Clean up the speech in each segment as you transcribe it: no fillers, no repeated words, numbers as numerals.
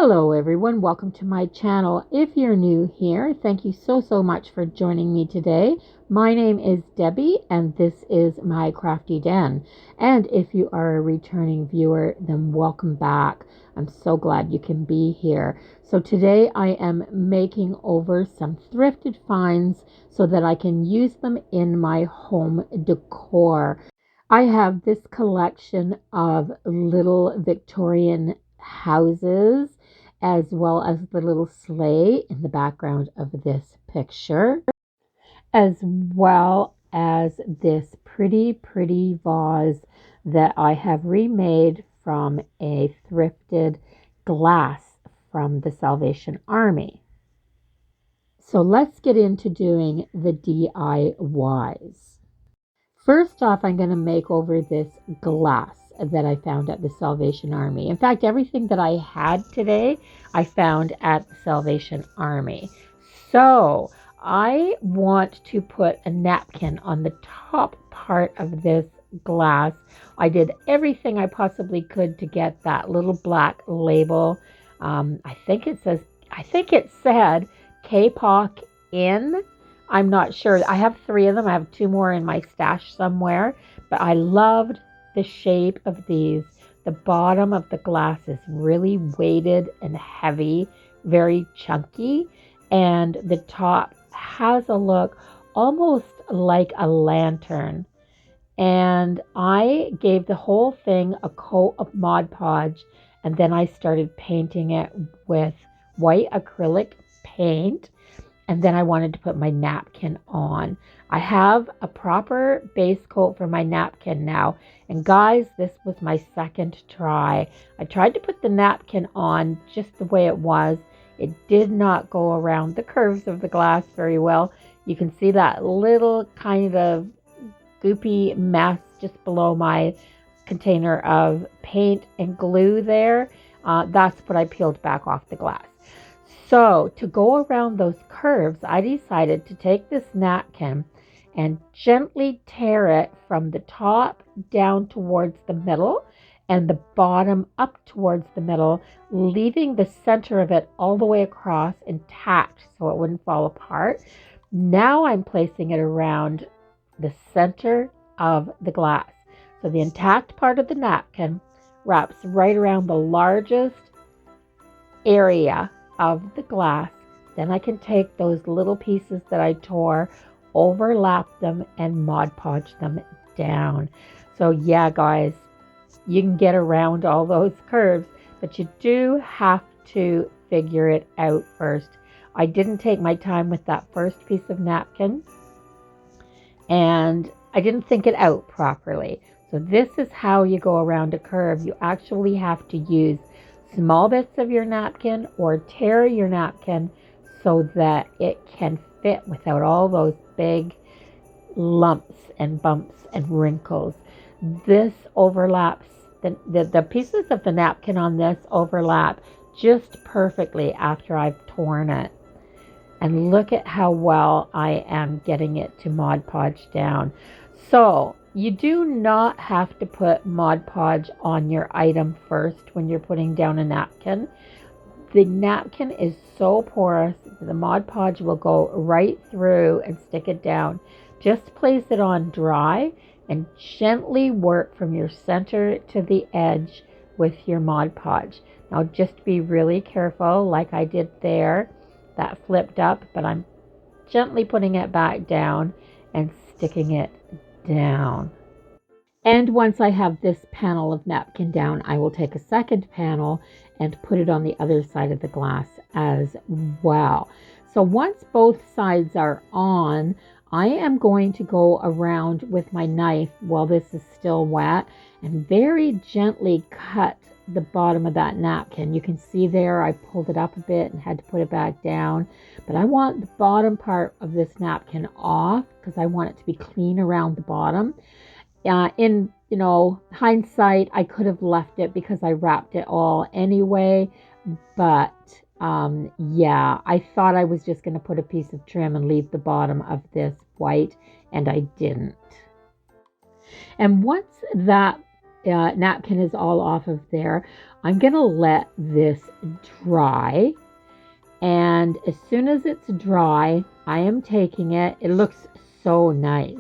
Hello everyone, welcome to my channel. If you're new here, thank you so much for joining me today. My name is Debbie and this is my crafty den. And if you are a returning viewer, then welcome back. I'm so glad you can be here. So today I am making over some thrifted finds so that I can use them in my home decor. I have this collection of little Victorian houses as well as the little sleigh in the background of this picture, as well as this pretty vase that I have remade from a thrifted glass from the Salvation Army. So let's get into doing the DIYs. First off, I'm going to make over this glass that I found at the Salvation Army. In fact, everything that I had today, I found at the Salvation Army. So I want to put a napkin on the top part of this glass. I did everything I possibly could to get that little black label. I think it said K-Pop in. I'm not sure. I have 3 of them. I have 2 more in my stash somewhere. But I loved the shape of these. The bottom of the glass is really weighted and heavy, very chunky. And the top has a look almost like a lantern. And I gave the whole thing a coat of Mod Podge. And then I started painting it with white acrylic paint. And then I wanted to put my napkin on. I have a proper base coat for my napkin now. And guys, this was my second try. I tried to put the napkin on just the way it was. It did not go around the curves of the glass very well. You can see that little kind of goopy mess just below my container of paint and glue there. That's what I peeled back off the glass. So to go around those curves, I decided to take this napkin and gently tear it from the top down towards the middle and the bottom up towards the middle, leaving the center of it all the way across intact so it wouldn't fall apart. Now I'm placing it around the center of the glass. So the intact part of the napkin wraps right around the largest area of the glass. Then I can take those little pieces that I tore, overlap them, and Mod Podge them down. So yeah, guys, you can get around all those curves, but you do have to figure it out first. I didn't take my time with that first piece of napkin, and I didn't think it out properly. So this is how you go around a curve. You actually have to use small bits of your napkin or tear your napkin so that it can fit without all those big lumps and bumps and wrinkles. This overlaps, the pieces of the napkin on this overlap just perfectly after I've torn it. And look at how well I am getting it to Mod Podge down. So you do not have to put Mod Podge on your item first when you're putting down a napkin. The napkin is so porous, the Mod Podge will go right through and stick it down. Just place it on dry and gently work from your center to the edge with your Mod Podge. Now just be really careful, like I did there. That flipped up, but I'm gently putting it back down and sticking it down. And once I have this panel of napkin down, I will take a second panel and put it on the other side of the glass as well. So once both sides are on, I am going to go around with my knife while this is still wet and very gently cut the bottom of that napkin. You can see there I pulled it up a bit and had to put it back down, but I want the bottom part of this napkin off because I want it to be clean around the bottom. In hindsight, I could have left it because I wrapped it all anyway, but yeah, I thought I was just going to put a piece of trim and leave the bottom of this white, and I didn't. And once that napkin is all off of there. I'm going to let this dry. And as soon as it's dry, I am taking it. It looks so nice.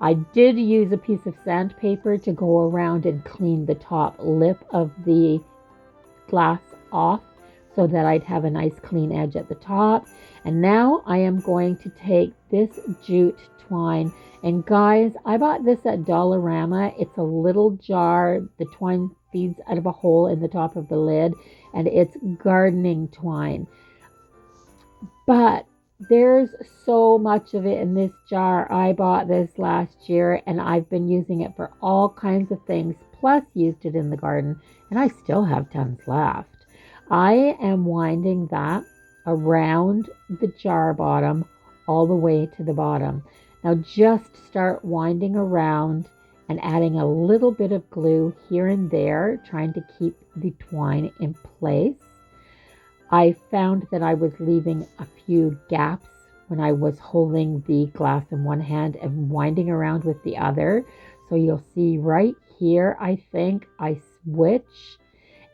I did use a piece of sandpaper to go around and clean the top lip of the glass off so that I'd have a nice clean edge at the top. And now I am going to take this jute twine. And guys, I bought this at Dollarama. It's a little jar. The twine feeds out of a hole in the top of the lid, and it's gardening twine. But there's so much of it in this jar. I bought this last year and I've been using it for all kinds of things, plus used it in the garden, and I still have tons left. I am winding that around the jar bottom all the way to the bottom. Now just start winding around and adding a little bit of glue here and there, trying to keep the twine in place. I found that I was leaving a few gaps when I was holding the glass in one hand and winding around with the other. So you'll see right here, I think I switch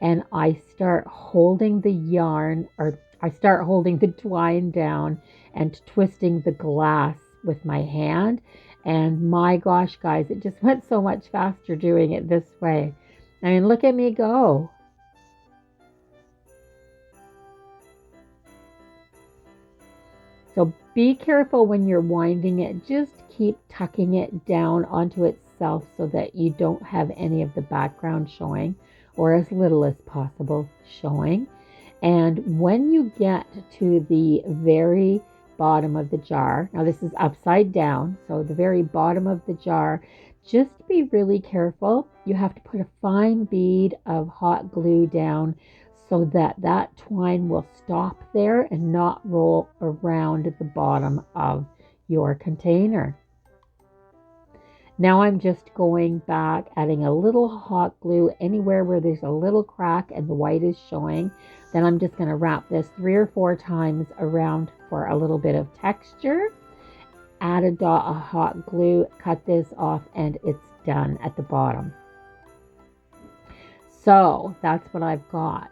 and I start holding the yarn, or I start holding the twine down and twisting the glass with my hand. And my gosh, guys, it just went so much faster doing it this way. I mean, look at me go. So be careful when you're winding it. Just keep tucking it down onto itself so that you don't have any of the background showing, or as little as possible showing. And when you get to the very bottom of the jar, now this is upside down, so the very bottom of the jar, just be really careful. You have to put a fine bead of hot glue down so that that twine will stop there and not roll around the bottom of your container. Now I'm just going back, adding a little hot glue anywhere where there's a little crack and the white is showing. Then I'm just going to wrap this 3 or 4 times around for a little bit of texture. Add a dot of hot glue, cut this off, and it's done at the bottom. So that's what I've got.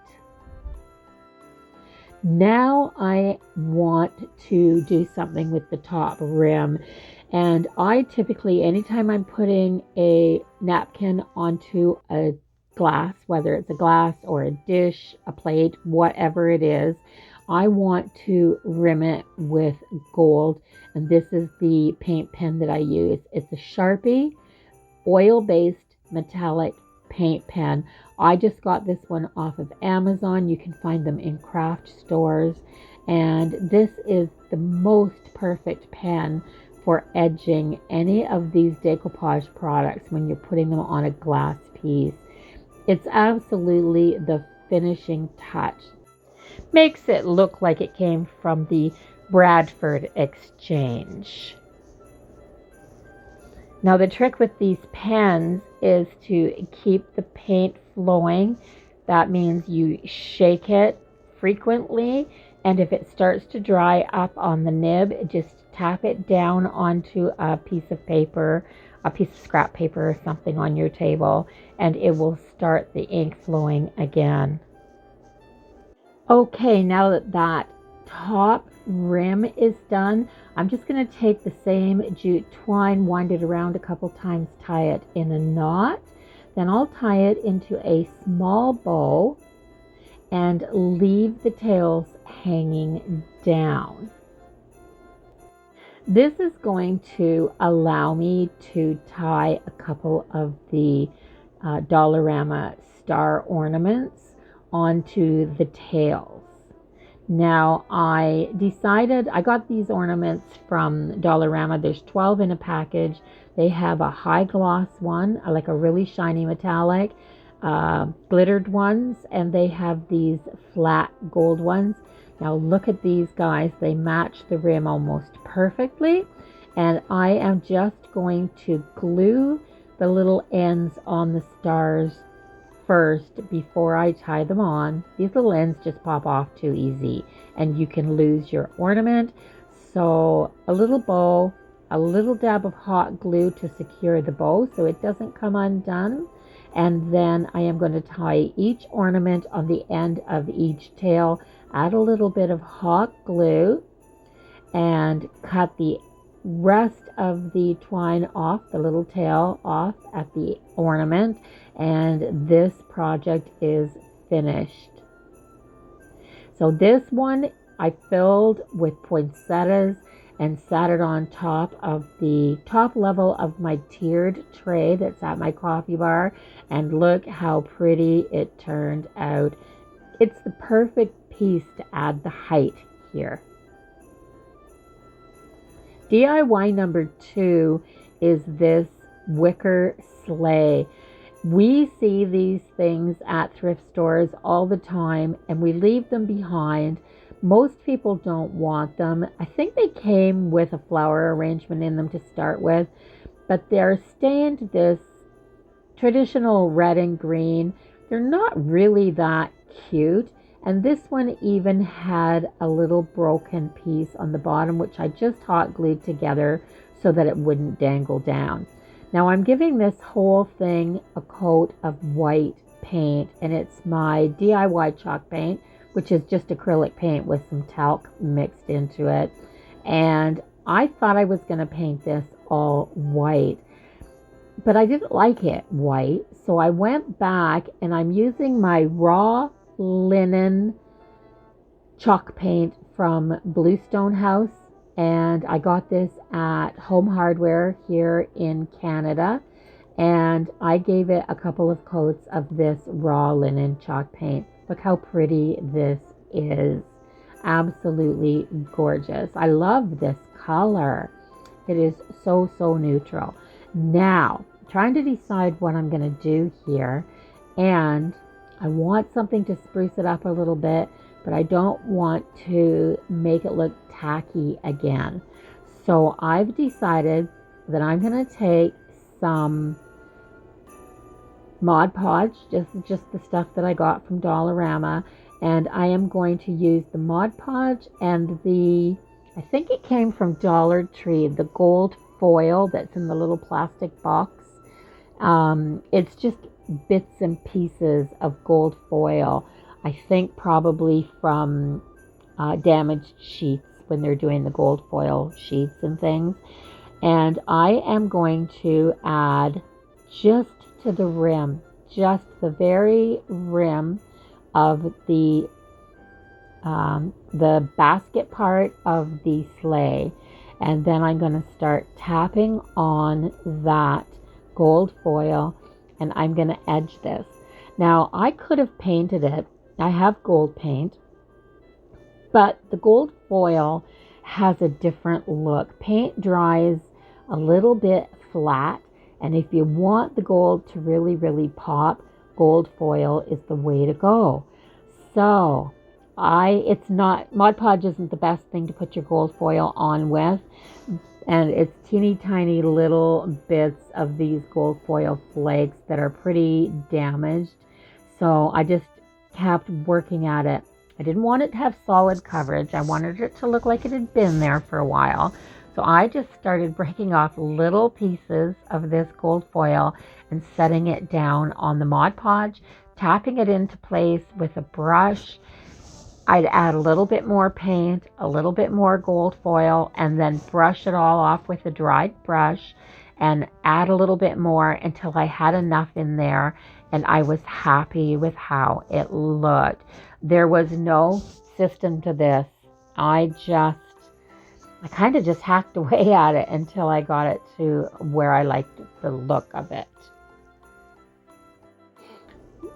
Now I want to do something with the top rim. And I typically, anytime I'm putting a napkin onto a glass, whether it's a glass or a dish, a plate, whatever it is, I want to rim it with gold. And this is the paint pen that I use. It's a Sharpie oil-based metallic paint pen. I just got this one off of Amazon. You can find them in craft stores. And this is the most perfect pen for edging any of these decoupage products when you're putting them on a glass piece. It's absolutely the finishing touch. Makes it look like it came from the Bradford Exchange. Now the trick with these pens is to keep the paint flowing. That means you shake it frequently, and if it starts to dry up on the nib, just tap it down onto a piece of paper, a piece of scrap paper or something on your table, and it will start the ink flowing again. Okay, now that that top rim is done, I'm just going to take the same jute twine, wind it around a couple times, tie it in a knot. Then I'll tie it into a small bow and leave the tails hanging down. This is going to allow me to tie a couple of the Dollarama star ornaments onto the tails. Now I decided, I got these ornaments from Dollarama. There's 12 in a package. They have a high gloss one, like a really shiny metallic, glittered ones, and they have these flat gold ones. Now look at these guys. They match the rim almost perfectly. And I am just going to glue the little ends on the stars first before I tie them on. These little ends just pop off too easy and you can lose your ornament. So a little bow, a little dab of hot glue to secure the bow so it doesn't come undone. And then I am going to tie each ornament on the end of each tail, add a little bit of hot glue, and cut the rest of the twine off, the little tail off at the ornament, and this project is finished. So this one I filled with poinsettias and sat it on top of the top level of my tiered tray that's at my coffee bar, and look how pretty it turned out. It's the perfect piece to add the height here. DIY number 2 is this wicker sleigh. We see these things at thrift stores all the time and we leave them behind. Most people don't want them. I think they came with a flower arrangement in them to start with, but they're stained this traditional red and green. They're not really that cute. And this one even had a little broken piece on the bottom, which I just hot glued together so that it wouldn't dangle down. Now I'm giving this whole thing a coat of white paint, and it's my DIY chalk paint, which is just acrylic paint with some talc mixed into it. And I thought I was going to paint this all white, but I didn't like it white. So I went back and I'm using my raw linen chalk paint from Bluestone House, and I got this at Home Hardware here in Canada, and I gave it a couple of coats of this raw linen chalk paint. Look how pretty this is. Absolutely gorgeous. I love this color. It is so neutral. Now, trying to decide what I'm going to do here, and I want something to spruce it up a little bit, but I don't want to make it look tacky again. So I've decided that I'm going to take some Mod Podge, just the stuff that I got from Dollarama, and I am going to use the Mod Podge and I think it came from Dollar Tree, the gold foil that's in the little plastic box. It's just bits and pieces of gold foil, I think probably from damaged sheets when they're doing the gold foil sheets and things. And I am going to add just to the rim, just the very rim of the basket part of the sleigh, and then I'm going to start tapping on that gold foil, and I'm going to edge this. Now I could have painted it. I have gold paint, but the gold foil has a different look. Paint dries a little bit flat, and if you want the gold to really pop, gold foil is the way to go. So it's not, Mod Podge isn't the best thing to put your gold foil on with, and it's teeny tiny little bits of these gold foil flakes that are pretty damaged. So I just kept working at it. I didn't want it to have solid coverage. I wanted it to look like it had been there for a while. So I just started breaking off little pieces of this gold foil and setting it down on the Mod Podge, tapping it into place with a brush. I'd add a little bit more paint, a little bit more gold foil, and then brush it all off with a dried brush and add a little bit more until I had enough in there, and I was happy with how it looked. There was no system to this. I kind of just hacked away at it until I got it to where I liked the look of it.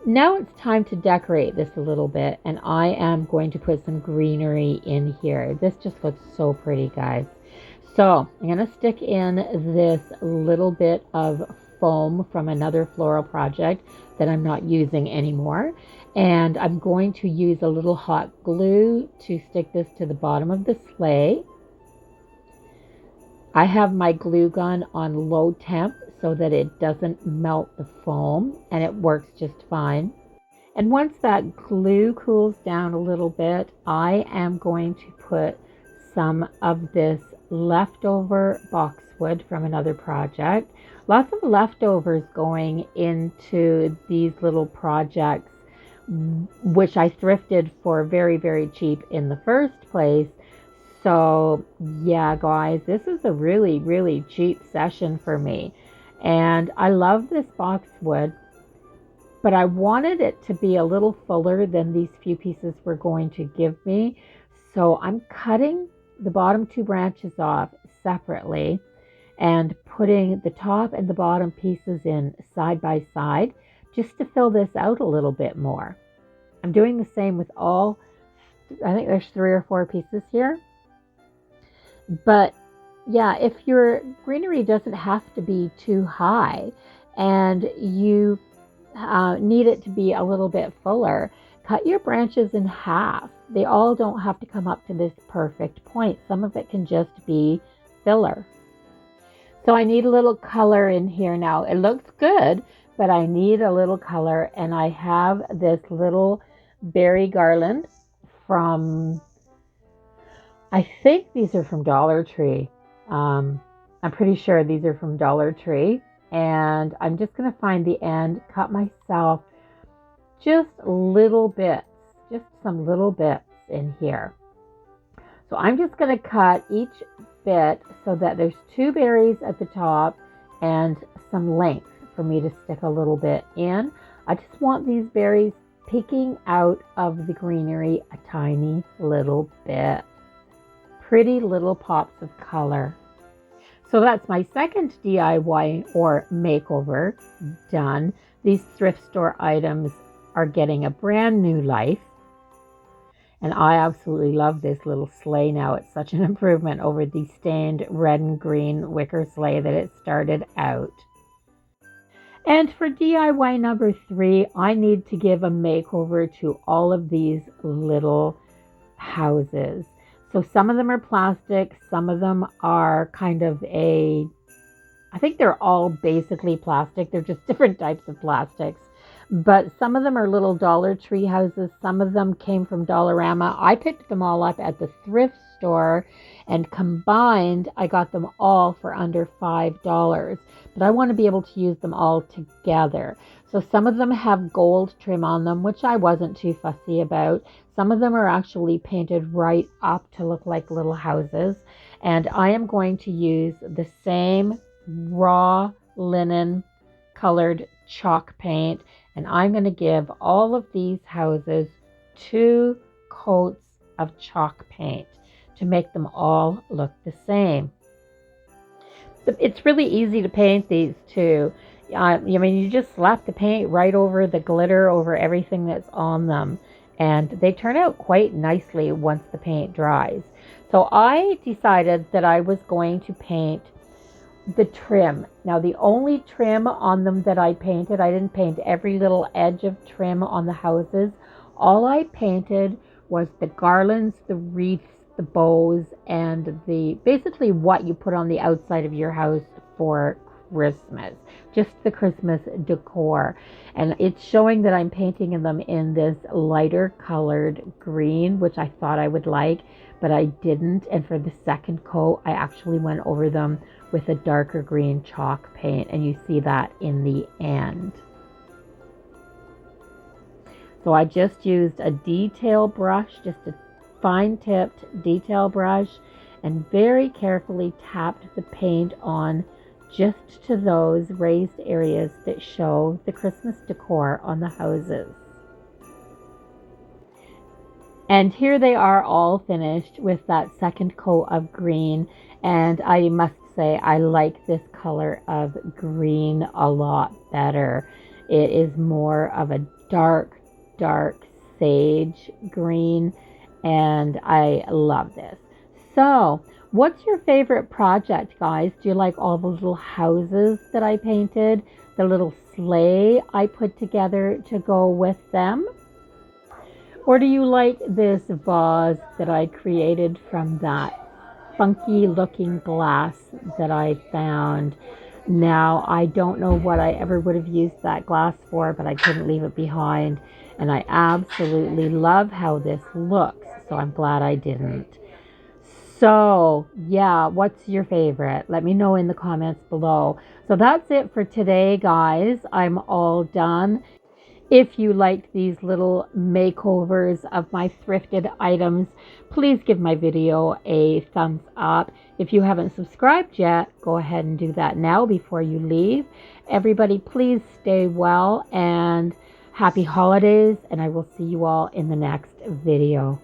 Now it's time to decorate this a little bit, and I am going to put some greenery in here. This just looks so pretty, guys. So I'm going to stick in this little bit of foam from another floral project that I'm not using anymore, and I'm going to use a little hot glue to stick this to the bottom of the sleigh. I have my glue gun on low temp so that it doesn't melt the foam, and it works just fine. And once that glue cools down a little bit, I am going to put some of this leftover box boxwood from another project. Lots of leftovers going into these little projects, which I thrifted for very, very cheap in the first place. So yeah, guys, this is a really, really cheap session for me. And I love this boxwood, but I wanted it to be a little fuller than these few pieces were going to give me. So I'm cutting the bottom two branches off separately and putting the top and the bottom pieces in side by side just to fill this out a little bit more. I'm doing the same with all, I think there's 3 or 4 pieces here. But yeah, if your greenery doesn't have to be too high and you need it to be a little bit fuller, cut your branches in half. They all don't have to come up to this perfect point. Some of it can just be filler. So I need a little color in here now. It looks good, but I need a little color, and I have this little berry garland from, I think these are from Dollar Tree. I'm pretty sure these are from Dollar Tree. And I'm just going to find the end, cut myself just little bits, just some little bits in here. So I'm just going to cut each bit so that there's 2 berries at the top and some length for me to stick a little bit in. I just want these berries peeking out of the greenery a tiny little bit. Pretty little pops of color. So that's my second DIY or makeover done. These thrift store items are getting a brand new life. And I absolutely love this little sleigh now. It's such an improvement over the stained red and green wicker sleigh that it started out. And for DIY number 3, I need to give a makeover to all of these little houses. So some of them are plastic, some of them are kind of I think they're all basically plastic. They're just different types of plastics. But some of them are little Dollar Tree houses. Some of them came from Dollarama. I picked them all up at the thrift store, and combined, I got them all for under $5. But I want to be able to use them all together. So some of them have gold trim on them, which I wasn't too fussy about. Some of them are actually painted right up to look like little houses. And I am going to use the same raw linen colored chalk paint. And I'm going to give all of these houses 2 coats of chalk paint to make them all look the same. It's really easy to paint these too. I mean, you just slap the paint right over the glitter, over everything that's on them. And they turn out quite nicely once the paint dries. So I decided that I was going to paint the trim. Now, the only trim on them that I painted, I didn't paint every little edge of trim on the houses. All I painted was the garlands, the wreaths, the bows, and basically what you put on the outside of your house for Christmas. Just the Christmas decor. And it's showing that I'm painting them in this lighter colored green, which I thought I would like, but I didn't. And for the second coat, I actually went over them with a darker green chalk paint, and you see that in the end. So I just used a detail brush, just a fine-tipped detail brush, and very carefully tapped the paint on just to those raised areas that show the Christmas decor on the houses. And here they are all finished with that second coat of green, and I must say I like this color of green a lot better. It is more of a dark sage green, and I love this. So what's your favorite project, guys? Do you like all the little houses that I painted, the little sleigh I put together to go with them? Or do you like this vase that I created from that funky looking glass that I found? Now, I don't know what I ever would have used that glass for, but I couldn't leave it behind. And I absolutely love how this looks, so I'm glad I didn't. So, yeah, what's your favorite? Let me know in the comments below. So that's it for today, guys. I'm all done. If you liked these little makeovers of my thrifted items, please give my video a thumbs up. If you haven't subscribed yet, go ahead and do that now before you leave. Everybody, please stay well and happy holidays, and I will see you all in the next video.